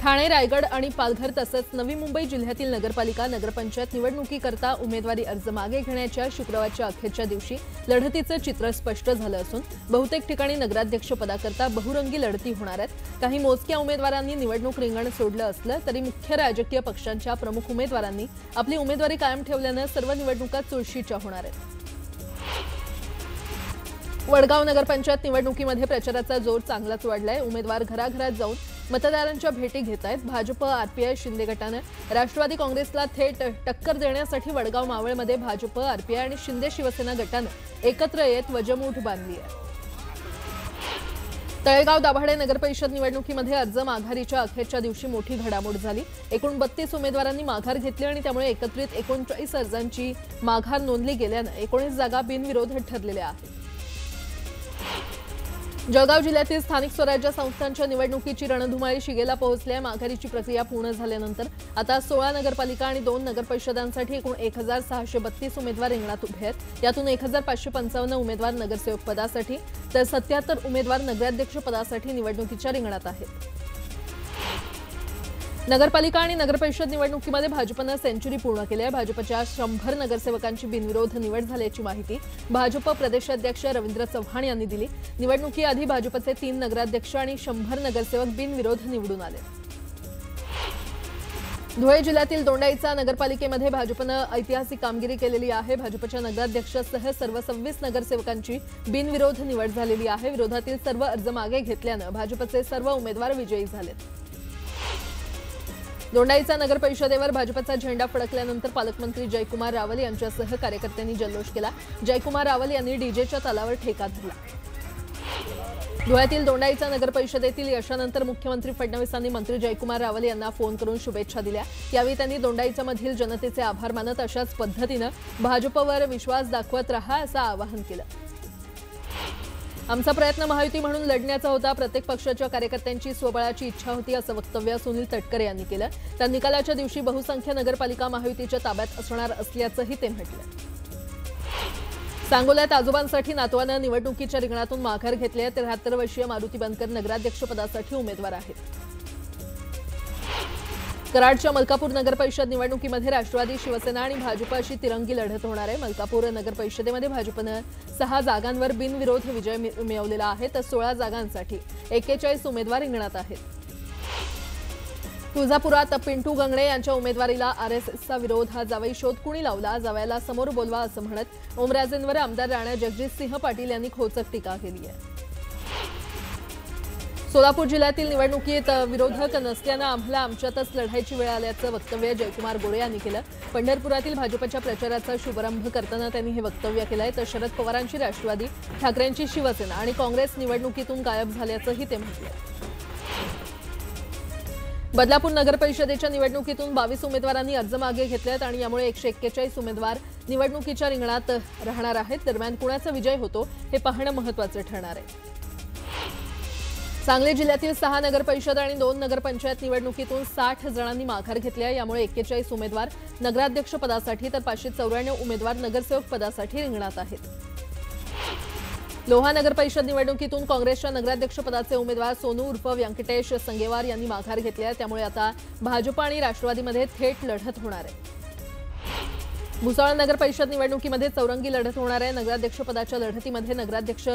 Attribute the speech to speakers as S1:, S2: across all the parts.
S1: ठाणे, रायगड आणि पालघर तसंच नवी मुंबई जिल्ह्यातील नगरपालिका नगरपंचायत निवडणुकीकरता उमेदवारी अर्ज मागे घेण्याच्या शुक्रवारच्या अखेरच्या दिवशी लढतीचं चित्र स्पष्ट झालं असून बहुतेक ठिकाणी नगराध्यक्षपदाकरता बहुरंगी लढती होणार आहेत। काही मोजक्या उमेदवारांनी निवडणूक रिंगण सोडलं असलं तरी मुख्य राजकीय पक्षांच्या प्रमुख उमेदवारांनी आपली उमेदवारी कायम ठेवल्यानं सर्व निवडणुका चुरशीच्या होणार आहेत। वडगाव नगरपंचायत निवडणुकीमध्ये प्रचाराचा जोर चांगलाच वाढलाय। उमेदवार घराघरात जाऊन मतदारांच्या भेटी घेत आहेत। भाजप, आरपीआय, शिंदे गटानं राष्ट्रवादी काँग्रेसला थेट टक्कर देण्यासाठी वडगाव मावळमध्ये भाजप, आरपीआय आणि शिंदे शिवसेना गटानं एकत्र येत वजमूठ बांधली आहे। तळेगाव दाभाडे नगरपरिषद निवडणुकीमध्ये अर्ज माघारीच्या अखेरच्या दिवशी मोठी घडामोड झाली। एकूण 32 उमेदवारांनी माघार घेतली आणि त्यामुळे एकत्रित 39 अर्जांची माघार नोंदली गेल्यानं 19 जागा बिनविरोध ठरलेल्या आहेत। जळगाव जिल्ह्यातील स्थानिक स्वराज्य संस्थांच्या निवडणुकीची रणधुमाळी शिगेला पोहोचली आहे। माघारीची प्रक्रिया पूर्ण झाल्यानंतर आता 16 नगरपालिका आणि 2 नगरपरिषदांसाठी एकूण 1632 उमेदवार रिंगणात उभे आहेत। यातून 1555 उमेदवार नगरसेवक पदासाठी तर 77 उमेदवार नगराध्यक्ष पदासाठी निवडणुकीच्या रिंगणात आहेत। नगरपालिका आणि नगरपरिषद निवडणुकीमध्ये भाजपनं सेंचुरी पूर्ण केली आहे। भाजपच्या 100 नगरसेवकांची बिनविरोध निवड झाल्याची माहिती भाजप प्रदेशाध्यक्ष रवींद्र चव्हाण यांनी दिली। निवडणुकीआधी भाजपचे 3 नगराध्यक्ष आणि 100 नगरसेवक बिनविरोध निवडून आले। धुळे जिल्ह्यातील दोंडाईचा नगरपालिकेमध्ये भाजपनं ऐतिहासिक कामगिरी केलेली आहे। भाजपच्या नगराध्यक्षासह सर्व 26 नगरसेवकांची बिनविरोध निवड झालेली आहे। विरोधातील सर्व अर्ज मागे घेतल्यानं भाजपचे सर्व उमेदवार विजयी झालेत। दोंडाईचा नगर परिषदेवर भाजपचा झेंडा फडकल्यानंतर पालकमंत्री जयकुमार रावल यांच्यासह कार्यकर्त्यांनी जल्लोष केला। जयकुमार रावल यांनी डीजेच्या तालावर ठेका धरला। धुळ्यातील दोंडाईचा नगर परिषदेतील यशानंतर मुख्यमंत्री फडणवीसांनी मंत्री जयकुमार रावल यांना फोन करून शुभेच्छा दिल्या। यावेळी त्यांनी दोंडाईचा मधील जनतेचे आभार मानत अशाच पद्धतीनं भाजपवर विश्वास दाखवत राहा असं आवाहन केलं। आमचा प्रयत्न महायुती म्हणून लढण्याचा होता। प्रत्येक पक्षाच्या कार्यकर्त्यांची स्वबळाची इच्छा होती असं वक्तव्य सुनील तटकरे यांनी केलं। तर निकालाच्या दिवशी बहुसंख्य नगरपालिका महायुतीच्या ताब्यात असणार असल्याचंही ते म्हटलं। सांगोल्यात आजोबांसाठी नातवानं निवडणुकीच्या रिंगणातून माघार घेतली आहे। 73 वर्षीय मारुती बनकर नगराध्यक्षपदासाठी उमेदवार आहेत। कराडच्या मलकापूर नगरपरिषद निवडणुकीमध्ये राष्ट्रवादी, शिवसेना आणि भाजप अशी तिरंगी लढत होणार आहे। मलकापूर नगरपरिषदेमध्ये भाजपनं 6 जागांवर बिनविरोध विजय मिळवलेला आहे तर 16 जागांसाठी 41 उमेदवार रिंगणात आहेत। तुळजापुरात पिंटू गंगणे यांच्या उमेदवारीला आरएसएसचा विरोध। हा जावई शोध कुणी लावला, जावयाला समोर बोलवा असं म्हणत ओमराजेंवर आमदार राणा जगजितसिंह पाटील यांनी खोचक टीका केली आहे। सोलापूर जिल्ह्यातील निवडणुकीत विरोधक नसल्यानं आम्हाला आमच्यातच लढायची वेळ आल्याचं वक्तव्य जयकुमार गोरे यांनी केलं। पंढरपुरातील भाजपच्या प्रचाराचा शुभारंभ करताना त्यांनी हे वक्तव्य केलंय। तर शरद पवारांची राष्ट्रवादी, ठाकरेंची शिवसेना आणि काँग्रेस निवडणुकीतून गायब झाल्याचंही ते म्हटलं। बदलापूर नगर परिषदेच्या निवडणुकीतून 22 उमेदवारांनी अर्ज मागे घेतलेत आणि यामुळे 141 उमेदवार निवडणुकीच्या रिंगणात राहणार आहेत। दरम्यान कुणाचा विजय होतो हे पाहणं महत्त्वाचं ठरणार आहे। सांगली जिल्ह्यातील 6 नगरपरिषद आणि 2 नगरपंचायत निवडणुकीतून 60 जणांनी माघार घेतली आहे। यामुळे 41 उमेदवार नगराध्यक्ष पदासाठी तर 594 उमेदवार नगरसेवक पदासाठी रिंगणात आहेत। लोहा नगरपरिषद निवडणुकीतून काँग्रेसच्या नगराध्यक्ष पदाचे उमेदवार सोनू उर्फ व्यंकटेश संगेवार यांनी माघार घेतली आहे। त्यामुळे आता भाजप आणि राष्ट्रवादीमध्ये थेट लढत होणार आहे। भुसावळ नगर परिषद निवडणुकीमध्ये चौरंगी लढत होणार आहे। नगराध्यक्ष पदाच्या लढतीमध्ये नगराध्यक्ष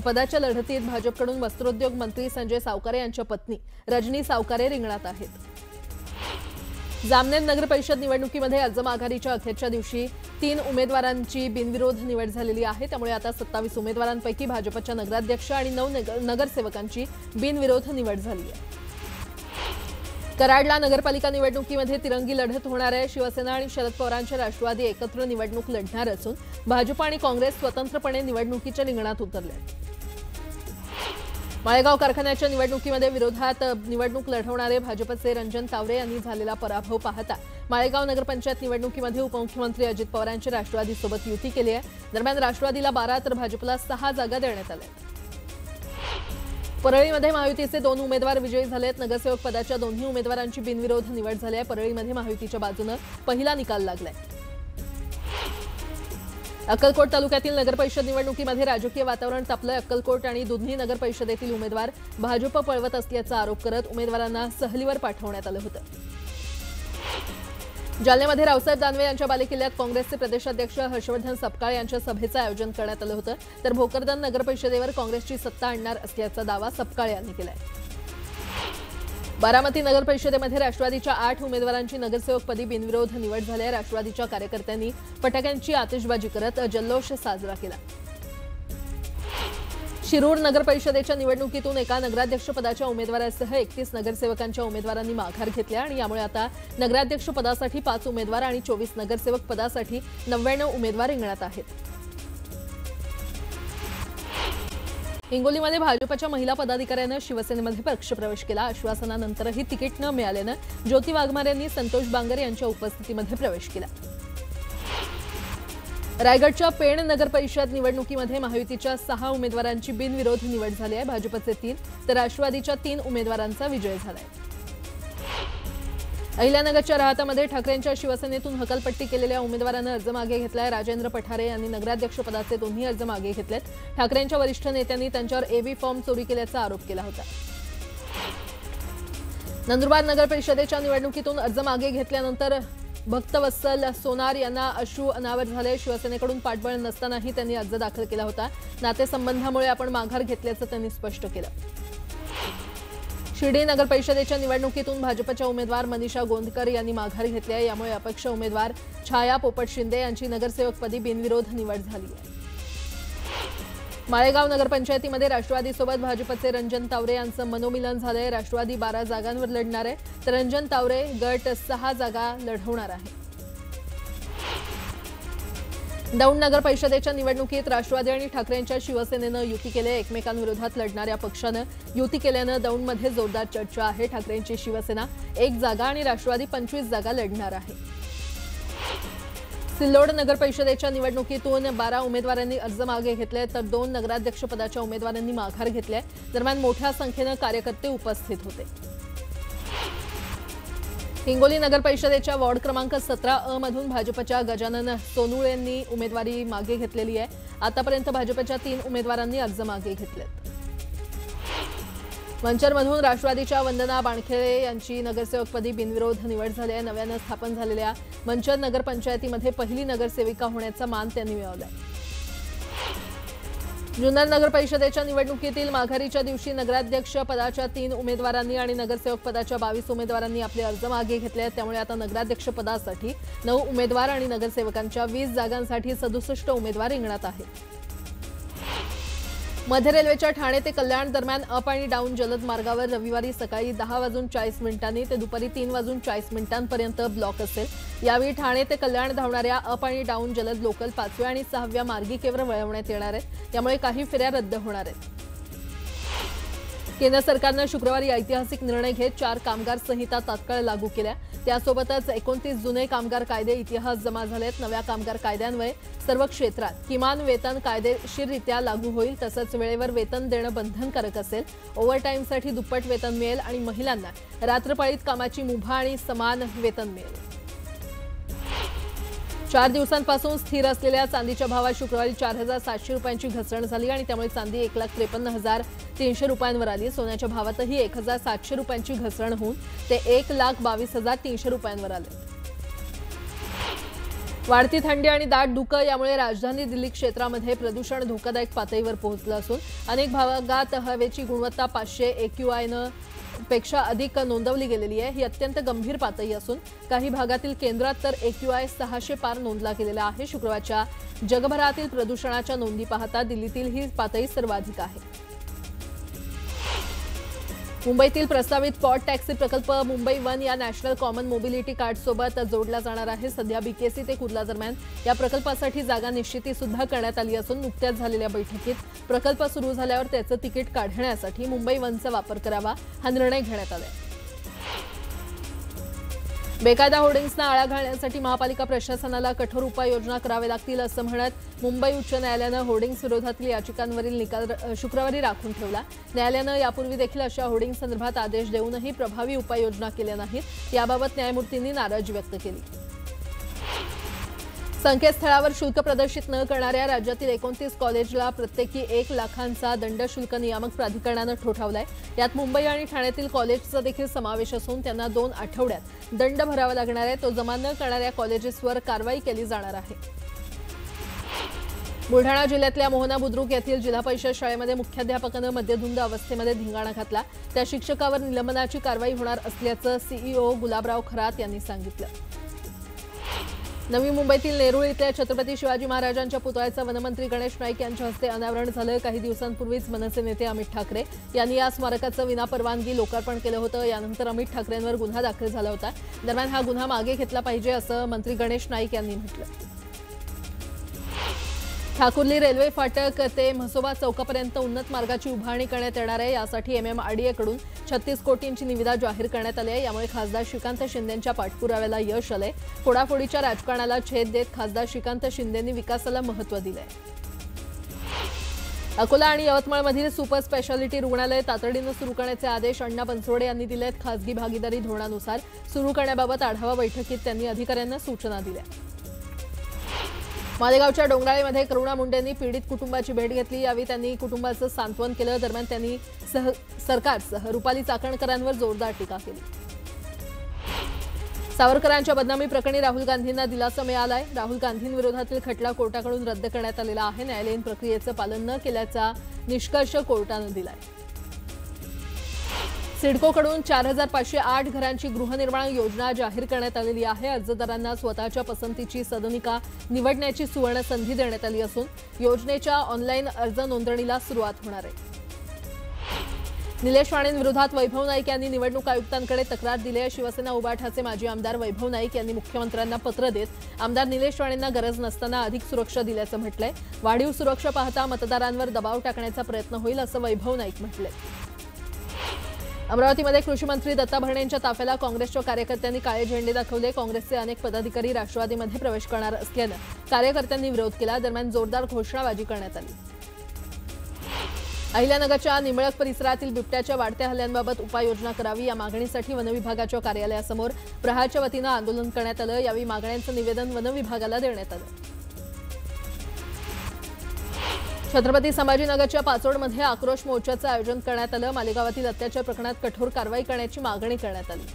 S1: पदाच्या लढतीत भाजपकडून वस्त्रोद्योग मंत्री संजय सावकारे यांच्या पत्नी रजनी सावकारे रिंगणात आहेत। जामनेर नगर परिषद निवडणुकीमध्ये अर्ज माघारीच्या अखेरच्या दिवशी 3 उमेदवारांची बिनविरोध निवड झालेली आहे। त्यामुळे आता 27 उमेदवारांपैकी भाजपच्या नगराध्यक्ष आणि 9 नगरसेवकांची बिनविरोध निवड झाली आहे। कराडला नगरपालिका निवडणुकीमध्ये तिरंगी लढत होणार आहे। शिवसेना आणि शरद पवारांच्या राष्ट्रवादी एकत्र निवडणूक लढणार असून भाजप आणि काँग्रेस स्वतंत्रपणे निवडणुकीच्या रिंगणात उतरले। माळेगाव कारखान्याच्या निवडणुकीमध्ये विरोधात निवडणूक लढवणारे भाजपचे रंजन तावरे यांनी झालेला पराभव पाहता माळेगाव नगरपंचायत निवडणुकीमध्ये उपमुख्यमंत्री अजित पवारांची राष्ट्रवादीसोबत युती केली आहे। दरम्यान राष्ट्रवादीला 12 तर भाजपला 6 जागा देण्यात आल्या। परळीमध्ये महायुतीचे 2 उमेदवार विजयी झालेत। नगरसेवक पदाच्या दोन्ही उमेदवारांची बिनविरोध निवड झाली आहे। परळीमध्ये महायुतीच्या बाजूने पहिला निकाल लागलाय। अक्कलकोट तालुक्यातील नगरपरिषद निवडणुकीमध्ये राजकीय वातावरण तापलं। अक्कलकोट आणि दुधनी नगरपरिषदेतील उमेदवार भाजप पळवत असल्याचा आरोप करत उमेदवारांना सहलीवर पाठवण्यात आलं होतं। जालन्यामध्ये रावसाहेब दानवे यांच्या बालेकिल्ल्यात काँग्रेसचे प्रदेशाध्यक्ष हर्षवर्धन सपकाळ यांच्या सभेचं आयोजन करण्यात आलं होतं। तर भोकरदन नगरपरिषदेवर काँग्रेसची सत्ता आणणार असल्याचा दावा सपकाळ यांनी केलाय। बारामती नगरपरिषदेमध्ये राष्ट्रवादीच्या 8 उमेदवारांची नगरसेवकपदी बिनविरोध निवड झाली आहे। राष्ट्रवादीच्या कार्यकर्त्यांनी फटाक्यांची आतिषबाजी करत जल्लोष साजरा केला। शिरूर नगरपरिषदेच्या निवडणुकीतून एका नगराध्यक्षपदाच्या उमेदवारासह 31 नगरसेवकांच्या उमेदवारांनी माघार घेतल्या आणि यामुळे आता नगराध्यक्षपदासाठी 5 उमेदवार आणि 24 नगरसेवक पदासाठी 99 उमेदवार रिंगणात आहेत। हिंगोलीमध्ये भाजपच्या महिला पदाधिकाऱ्यानं शिवसेनेमध्ये पक्षप्रवेश केला। आश्वासनानंतरही तिकीट न मिळाल्यानं ज्योती वाघमारे यांनी संतोष बांगर यांच्या उपस्थितीमध्ये प्रवेश केला। रायगडच्या पेण नगरपरिषद निवडणुकीमध्ये महायुतीच्या 6 उमेदवारांची बिनविरोध निवड झाली आहे। भाजपचे 3 तर राष्ट्रवादीच्या 3 उमेदवारांचा विजय झालाय। अहिल्यानगरच्या राहतामध्ये ठाकरेंच्या शिवसेनेतून हकालपट्टी केलेल्या उमेदवारानं अर्ज मागे घेतलाय। राजेंद्र पठारे यांनी नगराध्यक्षपदाचे दोन्ही अर्ज मागे घेतलेत। ठाकरेंच्या वरिष्ठ नेत्यांनी त्यांच्यावर एबी फॉर्म चोरी केल्याचा आरोप केला होता। नंदुरबार नगरपरिषदेच्या निवडणुकीतून अर्ज मागे घेतल्यानंतर भक्तवत्सल सोनार यांना अश्रू अनावर झाले। शिवसेनेकडून पाठबळ नसतानाही त्यांनी अर्ज दाखल केला होता। नातेसंबंधामुळे आपण माघार घेतल्याचं त्यांनी स्पष्ट केलं। शिर्डी नगरपरिषदेच्या निवडणुकीतून भाजपच्या उमेदवार मनीषा गोंदकर यांनी माघार घेतली आहे। यामुळे अपक्ष उमेदवार छाया पोपट शिंदे यांची नगरसेवकपदी बिनविरोध निवड झाली आहे। माळेगाव नगरपंचायतीमध्ये राष्ट्रवादीसोबत भाजपचे रंजन तावरे यांचं मनोमिलन झालंय। राष्ट्रवादी 12 जागांवर लढणार आहे तर रंजन तावरे गट 6 जागा लढवणार आहे। दौंड नगर परिषदेच्या निवडणुकीत राष्ट्रवादी आणि ठाकरेंच्या शिवसेनेनं युती केली। एकमेकांविरोधात लढणाऱ्या पक्षानं युती केल्यानं दौंडमध्ये जोरदार चर्चा आहे। ठाकरेंची शिवसेना 1 जागा आणि राष्ट्रवादी 25 जागा लढणार आहे। सिल्लोड नगर परिषदेच्या निवडणुकीतून 12 उमेदवारांनी अर्ज मागे घेतले तर 2 नगराध्यक्षपदाच्या उमेदवारांनी माघार घेतली। दरम्यान मोठ्या संख्येनं कार्यकर्ते उपस्थित होते। हिंगोली नगर परिषदेच्या वॉर्ड क्रमांक 17 मधून भाजपच्या गजानन सोनुळे यांनी उमेदवारी मागे घेतलेली आहे। आतापर्यंत भाजपच्या 3 उमेदवारांनी अर्ज मागे घेतलेत। मंचरमधून राष्ट्रवादीच्या वंदना बाणखेळे यांची नगरसेवकपदी बिनविरोध निवड झाली आहे। नव्यानं स्थापन झालेल्या मंचर नगरपंचायतीमध्ये पहिली नगरसेविका होण्याचा मान त्यांनी मिळवलाय। जुन्नर नगर परिषदेच्या निवडणुकीतील माघारीच्या दिवशी नगराध्यक्ष पदाच्या 3 उमेदवारांनी आणि नगरसेवक पदाच्या 22 उमेदवारांनी आपले अर्ज मागे घेतले आहेत। त्यामुळे आता नगराध्यक्ष पदासाठी 9 उमेदवार आणि नगरसेवकांच्या 20 जागांसाठी 67 उमेदवार रिंगणात आहेत। मध्य रेल्वेच्या ठाणे ते कल्याण दरम्यान अप आणि डाऊन जलद मार्गावर रविवारी सकाळी 10:40 ते दुपारी 3:40 ब्लॉक असेल। यावेळी ठाणे ते कल्याण धावणाऱ्या अप आणि डाऊन जलद लोकल 5व्या आणि 6व्या मार्गिकेवर वळवण्यात येणार आहेत। त्यामुळे काही फेऱ्या रद्द होणार आहेत। केंद्र सरकारनं शुक्रवारी ऐतिहासिक निर्णय घेत 4 कामगार संहिता तात्काळ लागू केल्या। त्यासोबतच 29 जुने कामगार कायदे इतिहास जमा झालेत। नव्या कामगार कायद्यान्वये सर्व क्षेत्रात किमान वेतन कायदेशीररित्या लागू होईल। तसंच वेळेवर वेतन देणं बंधनकारक असेल। ओव्हरटाईमसाठी दुप्पट वेतन मिळेल आणि महिलांना रात्रपाळीत कामाची मुभा आणि समान वेतन मिळेल। 4 दिवसांपासून स्थिर असलेल्या चांदीच्या भावात शुक्रवारी 4,700 रुपयांची घसरण झाली आणि त्यामुळे चांदी 1,53,300 रुपयांवर आली। सोन्याच्या भावातही 1,700 रुपयांची घसरण होऊन ते 1,22,300 रुपयांवर आले। वाढती थंडी आणि दाट धुकं यामुळे राजधानी दिल्ली क्षेत्रामध्ये प्रदूषण धोकादायक पातळीवर पोहोचलं असून अनेक भागात हवेची गुणवत्ता 500 AQI पेक्षा अधिक नोंदवली गेलेली आहे। ही अत्यंत गंभीर पातळी असून काही भागातील केंद्रात तर AQI 600 पार नोंदला गेलेला आहे। शुक्रवारच्या जगभरातील प्रदूषणाच्या नोंदी पाहता दिल्लीतील ही पातळी सर्वाधिक आहे। मुंबईतील प्रस्तावित पॉड टॅक्सी प्रकल्प मुंबई वन या नॅशनल कॉमन मोबिलिटी कार्डसोबत जोडला जाणार आहे। सध्या BKC ते कुर्ला दरम्यान या प्रकल्पासाठी जागा निश्चिती सुद्धा करण्यात आली असून नुकत्याच झालेल्या बैठकीत प्रकल्प सुरू झाल्यावर त्याचं तिकीट काढण्यासाठी मुंबई वनचा वापर करावा हा निर्णय घेण्यात आला। बेकायदा होर्डिंग्सना आळा घालण्यासाठी महापालिका प्रशासनाला कठोर उपाययोजना कराव्या लागतील असं म्हणत मुंबई उच्च न्यायालयानं होर्डिंग्स विरोधातील याचिकांवरील निकाल शुक्रवारी राखून ठेवला। न्यायालयानं यापूर्वी देखील अशा होर्डिंग्स संदर्भात आदेश देऊनही प्रभावी उपाययोजना केल्या नाहीत। याबाबत न्यायमूर्तींनी नाराजी व्यक्त केली। संकेतस्थळावर शुल्क प्रदर्शित न करणाऱ्या राज्यातील 29 कॉलेजला प्रत्येकी 1 लाखांचा दंड शुल्क नियामक प्राधिकरणानं ठोठावलाय। यात मुंबई आणि ठाण्यातील कॉलेजचा देखील समावेश असून त्यांना 2 आठवड्यात दंड भरावा लागणार आहे। तो जमा न करणाऱ्या कॉलेजेसवर कारवाई केली जाणार आहे। बुलढाणा जिल्ह्यातल्या मोहना बुद्रुक येथील जिल्हा परिषद शाळेमध्ये मुख्याध्यापकानं मद्यधुंद अवस्थेमध्ये धिंगाणा घातला। त्या शिक्षकावर निलंबनाची कारवाई होणार असल्याचं सीईओ गुलाबराव खरात यांनी सांगितलं। नवी मुंबईतील नेरूळ इथल्या छत्रपती शिवाजी महाराजांच्या पुतळ्याचं वनमंत्री गणेश नाईक यांच्या हस्ते अनावरण झालं। काही दिवसांपूर्वीच मनसे नेते अमित ठाकरे यांनी या स्मारकाचं विनापरवानगी लोकार्पण केलं होतं। यानंतर अमित ठाकरेंवर गुन्हा दाखल झाला होता। दरम्यान हा गुन्हा मागे घेतला पाहिजे असं मंत्री गणेश नाईक यांनी म्हटलं। ठाकुर्ली रेल्वे फाटक ते म्हसोबा चौकापर्यंत उन्नत मार्गाची उभारणी करण्यात येणार आहे। यासाठी MMRDA कडून 36 कोटींची निविदा जाहीर करण्यात आली आहे। यामुळे खासदार श्रीकांत शिंदेंच्या पाठपुराव्याला यश आलंय। फोडाफोडीच्या राजकारणाला छेद देत खासदार श्रीकांत शिंदेंनी विकासाला महत्त्व दिलंय। अकोला आणि यवतमाळमधील सुपर स्पेशालिटी रुग्णालय तातडीनं सुरू करण्याचे आदेश अण्णा बनसोडे यांनी दिलेत। खासगी भागीदारी धोरणानुसार सुरू करण्याबाबत आढावा बैठकीत त्यांनी अधिकाऱ्यांना सूचना दिल्या। मालेगावच्या डोंगराळेमध्ये करुणा मुंडेंनी पीडित कुटुंबाची भेट घेतली। यावेळी त्यांनी कुटुंबाचं सांत्वन केलं। दरम्यान त्यांनी सरकारसह रुपाली चाकणकरांवर जोरदार टीका केली। सावरकरांच्या बदनामी प्रकरणी राहुल गांधींना दिलासा मिळालाय। राहुल गांधींविरोधातील खटला कोर्टाकडून रद्द करण्यात आलेला आहे। न्यायालयीन प्रक्रियेचं पालन न केल्याचा निष्कर्ष कोर्टानं दिलाय। सिडकोकडून 4508 घरांची गृहनिर्माण योजना जाहीर करण्यात आलेली आहे। अर्जदारांना स्वतःच्या पसंतीची सदनिका निवडण्याची सुवर्ण संधी देण्यात आली असून योजनेच्या ऑनलाईन अर्ज नोंदणीला सुरुवात होणार आहे। निलेश राणेंविरोधात वैभव नाईक यांनी निवडणूक आयुक्तांकडे तक्रार दिली आहे। शिवसेना उभाठाचे माजी आमदार वैभव नाईक यांनी मुख्यमंत्र्यांना पत्र देत आमदार निलेश राणेंना गरज नसताना अधिक सुरक्षा दिल्याचं म्हटलंय। वाढीव सुरक्षा पाहता मतदारांवर दबाव टाकण्याचा प्रयत्न होईल असं वैभव नाईक म्हटलंय। अमरावतीमध्ये कृषी मंत्री दत्ता भरणेंच्या ताफ्याला काँग्रेसच्या कार्यकर्त्यांनी काळे झेंडे दाखवले। काँग्रेसचे अनेक पदाधिकारी राष्ट्रवादीमध्ये प्रवेश करणार असल्यानं कार्यकर्त्यांनी विरोध केला। दरम्यान जोरदार घोषणाबाजी करण्यात आली। अहिल्यानगरच्या निंबळक परिसरातील बिबट्याच्या वाढत्या हल्ल्यांबाबत उपाययोजना करावी या मागणीसाठी वनविभागाच्या कार्यालयासमोर प्रहारच्या वतीनं आंदोलन करण्यात आलं। यावेळी मागण्यांचं निवेदन वनविभागाला देण्यात आलं। छत्रपती संभाजीनगरच्या पाचोडमध्ये आक्रोश मोर्चाचं आयोजन करण्यात आलं। मालेगावातील अत्याचार प्रकरणात कठोर कारवाई करण्याची मागणी करण्यात आली।